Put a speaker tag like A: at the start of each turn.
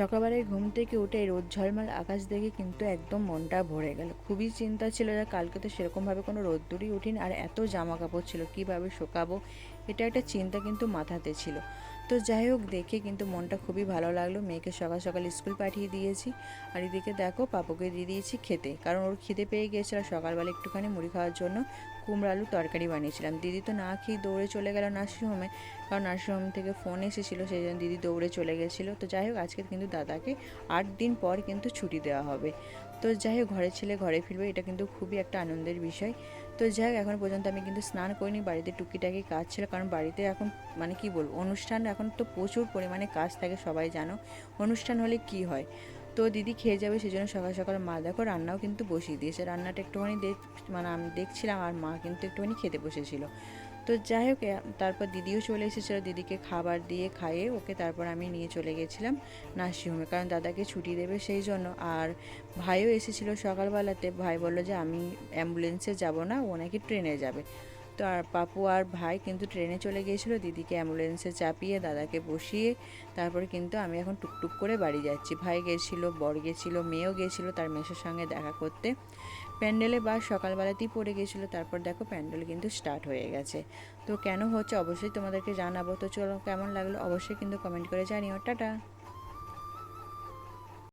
A: সকালবেলায় ঘুম থেকে উঠে রোদ ঝলমল আকাশ দেখে কিন্তু একদম মনটা ভরে গেল। খুবই চিন্তা ছিল যে কালকে তো সেরকমভাবে কোনো রোদ্দুরই উঠিনি, আর এত জামা কাপড় ছিল কীভাবে শুকাবো, এটা একটা চিন্তা কিন্তু মাথাতে ছিল। তো যাই হোক, দেখে কিন্তু মনটা খুবই ভালো লাগলো। মেয়েকে সকাল সকাল স্কুল পাঠিয়ে দিয়েছি, আর এদিকে দেখো পাপুকে দিয়ে দিয়েছি খেতে, কারণ ওর খিদে পেয়ে গিয়েছিল। সকালবেলা একটুখানি মুড়ি খাওয়ার জন্য কুমড়ো আলুর তরকারি বানিয়েছিলাম। দিদি তো না খেয়ে দৌড়ে চলে গেল নার্সিংহোমে, কারণ নার্সিংহোম থেকে ফোন এসেছিলো, সেই জন্য দিদি দৌড়ে চলে গেছিলো। তো যাই হোক, আজকে কিন্তু দাদাকে 8 দিন পর কিন্তু ছুটি দেওয়া হবে। তো যাই হোক, ঘরের ছেলে ঘরে ফিরবে, এটা কিন্তু খুবই একটা আনন্দের বিষয়। তো যাই হোক, এখন পর্যন্ত আমি কিন্তু স্নান করিনি, বাড়িতে টুকিটাকি কাজ ছিল, কারণ বাড়িতে এখন মানে কি বলবো, অনুষ্ঠান এখন তো প্রচুর পরিমাণে কাজ থাকে, সবাই জানো অনুষ্ঠান হলে কি হয়। তো দিদি খেয়ে যাবে, সেই জন্য সকাল সকাল মা দেখো রান্নাও কিন্তু বসিয়ে দিয়েছে। রান্নাটা একটুখানি মানে আমি দেখছিলাম, আর মা কিন্তু একটুখানি খেতে বসেছিল। তো যাই হোক, তারপর দিদিও চলে এসেছিলো, দিদিকে খাবার দিয়ে খাইয়ে ওকে তারপর আমি নিয়ে চলে গেছিলাম নার্সিংহোমে, কারণ দাদাকে ছুটি দেবে সেই জন্য। আর ভাইও এসেছিলো সকালবেলাতে, ভাই বললো যে আমি অ্যাম্বুলেন্সে যাব না, ও নাকি ট্রেনে যাবে। তো আর পাপু আর ভাই কিন্তু ট্রেনে চলে গিয়েছিলো, দিদিকে অ্যাম্বুলেন্সে চাপিয়ে দাদাকে বসিয়ে তারপরে কিন্তু আমি এখন টুকটুক করে বাড়ি যাচ্ছি। ভাই গেছিলো, বর গেছিলো, মেয়েও গেছিলো তার মেসোর সঙ্গে দেখা করতে। প্যান্ডেলে বাস সকালবেলাতেই পড়ে গেছিলো, তারপর দেখো প্যান্ডেল কিন্তু স্টার্ট হয়ে গেছে। তো কেন হচ্ছে অবশ্যই তোমাদেরকে জানাবো। তো চলো, কেমন লাগলো অবশ্যই কিন্তু কমেন্ট করে জানিও। টাটা।